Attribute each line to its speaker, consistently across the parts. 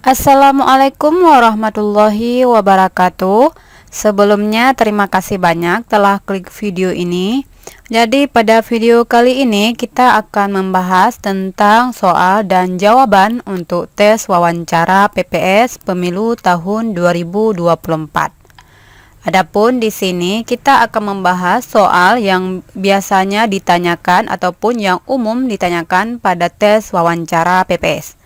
Speaker 1: Assalamualaikum warahmatullahi wabarakatuh. Sebelumnya terima kasih banyak telah klik video ini. Jadi pada video kali ini kita akan membahas tentang soal dan jawaban untuk tes wawancara PPS Pemilu tahun 2024. Adapun di sini kita akan membahas soal yang biasanya ditanyakan ataupun yang umum ditanyakan pada tes wawancara PPS.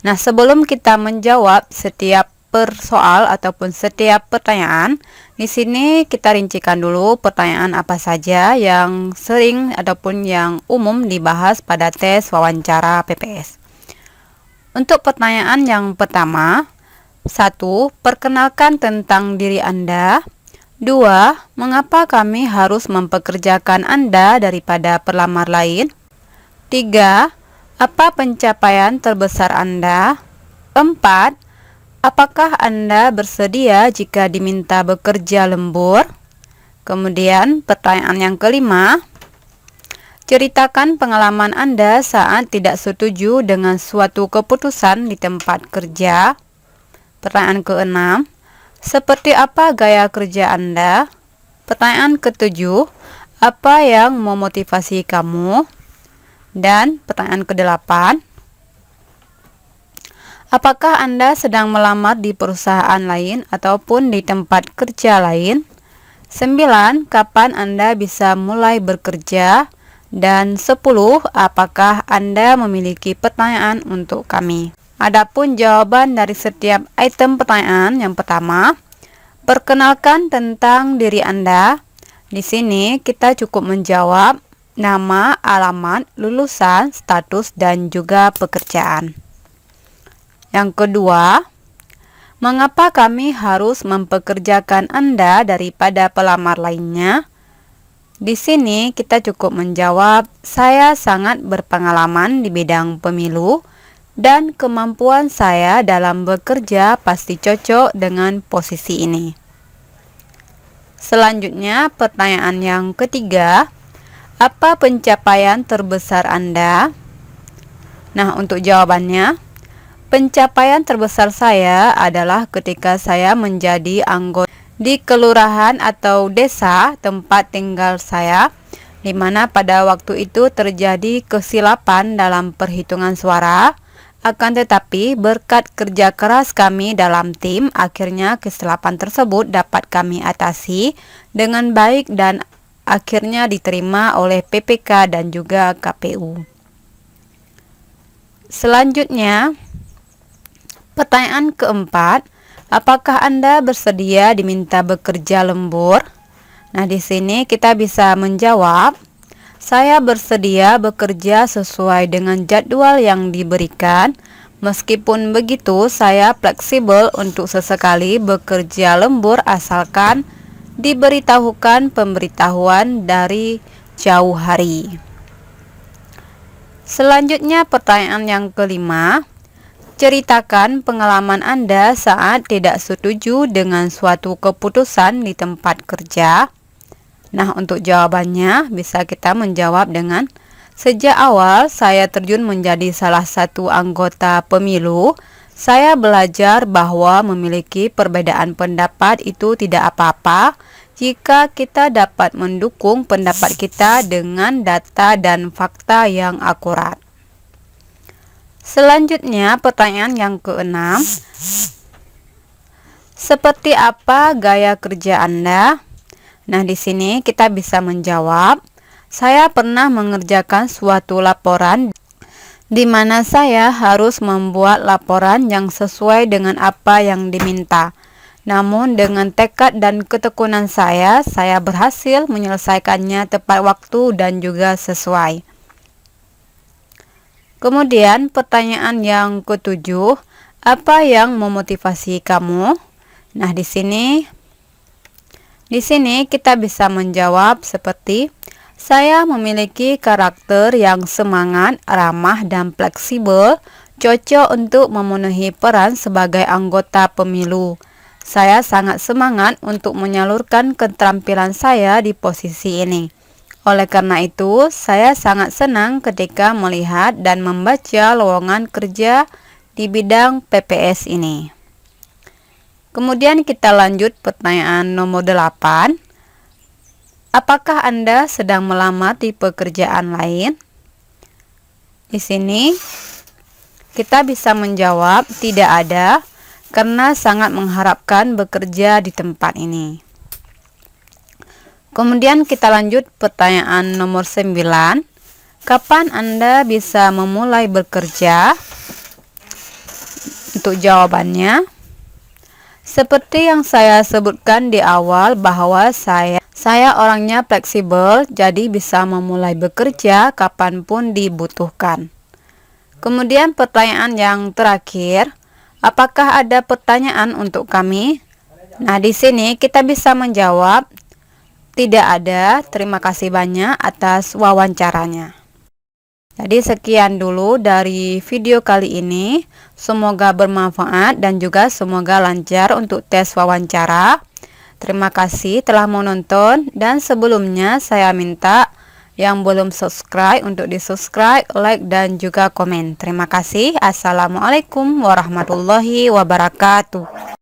Speaker 1: Nah, sebelum kita menjawab setiap persoal ataupun setiap pertanyaan, di sini kita rincikan dulu pertanyaan apa saja yang sering ataupun yang umum dibahas pada tes wawancara PPS. Untuk pertanyaan yang pertama, 1. Perkenalkan tentang diri Anda. 2. Mengapa kami harus mempekerjakan Anda daripada pelamar lain? 3. Apa pencapaian terbesar Anda? 4. Apakah Anda bersedia jika diminta bekerja lembur? Kemudian pertanyaan yang kelima, ceritakan pengalaman Anda saat tidak setuju dengan suatu keputusan di tempat kerja. Pertanyaan keenam, seperti apa gaya kerja Anda? Pertanyaan ketujuh, apa yang memotivasi kamu? Dan pertanyaan ke-8, apakah Anda sedang melamar di perusahaan lain ataupun di tempat kerja lain? 9. Kapan Anda bisa mulai bekerja? Dan 10. Apakah Anda memiliki pertanyaan untuk kami? Adapun jawaban dari setiap item pertanyaan, yang pertama, perkenalkan tentang diri Anda. Di sini kita cukup menjawab nama, alamat, lulusan, status, dan juga pekerjaan. Yang kedua, mengapa kami harus mempekerjakan Anda daripada pelamar lainnya? Di sini kita cukup menjawab, saya sangat berpengalaman di bidang pemilu dan kemampuan saya dalam bekerja pasti cocok dengan posisi ini. Selanjutnya, pertanyaan yang ketiga, apa pencapaian terbesar Anda? Nah, untuk jawabannya, pencapaian terbesar saya adalah ketika saya menjadi anggota di kelurahan atau desa tempat tinggal saya, di mana pada waktu itu terjadi kesilapan dalam perhitungan suara. Akan tetapi, berkat kerja keras kami dalam tim, akhirnya kesilapan tersebut dapat kami atasi dengan baik dan akhirnya diterima oleh PPK dan juga KPU. Selanjutnya, pertanyaan keempat, apakah Anda bersedia diminta bekerja lembur? Nah, di sini kita bisa menjawab, saya bersedia bekerja sesuai dengan jadwal yang diberikan. Meskipun begitu, saya fleksibel untuk sesekali bekerja lembur asalkan diberitahukan pemberitahuan dari jauh hari. Selanjutnya pertanyaan yang kelima, ceritakan pengalaman Anda saat tidak setuju dengan suatu keputusan di tempat kerja. Nah, untuk jawabannya bisa kita menjawab dengan, sejak awal saya terjun menjadi salah satu anggota pemilu, saya belajar bahwa memiliki perbedaan pendapat itu tidak apa-apa jika kita dapat mendukung pendapat kita dengan data dan fakta yang akurat. Selanjutnya, pertanyaan yang keenam, seperti apa gaya kerja Anda? Nah, di sini kita bisa menjawab, saya pernah mengerjakan suatu laporan di mana saya harus membuat laporan yang sesuai dengan apa yang diminta. Namun dengan tekad dan ketekunan saya berhasil menyelesaikannya tepat waktu dan juga sesuai. Kemudian pertanyaan yang ketujuh, apa yang memotivasi kamu? Nah, di sini kita bisa menjawab seperti, saya memiliki karakter yang semangat, ramah, dan fleksibel, cocok untuk memenuhi peran sebagai anggota pemilu. Saya sangat semangat untuk menyalurkan keterampilan saya di posisi ini. Oleh karena itu, saya sangat senang ketika melihat dan membaca lowongan kerja di bidang PPS ini. Kemudian kita lanjut pertanyaan nomor 8. Apakah Anda sedang melamar di pekerjaan lain? Di sini kita bisa menjawab tidak ada, karena sangat mengharapkan bekerja di tempat ini. Kemudian kita lanjut pertanyaan nomor 9. Kapan Anda bisa memulai bekerja? Untuk jawabannya, seperti yang saya sebutkan di awal bahwa saya orangnya fleksibel, jadi bisa memulai bekerja kapanpun dibutuhkan. Kemudian pertanyaan yang terakhir, apakah ada pertanyaan untuk kami? Nah, di sini kita bisa menjawab tidak ada. Terima kasih banyak atas wawancaranya. Jadi sekian dulu dari video kali ini. Semoga bermanfaat dan juga semoga lancar untuk tes wawancara. Terima kasih telah menonton, dan sebelumnya saya minta yang belum subscribe untuk di-subscribe, like, dan juga komen. Terima kasih. Assalamualaikum warahmatullahi wabarakatuh.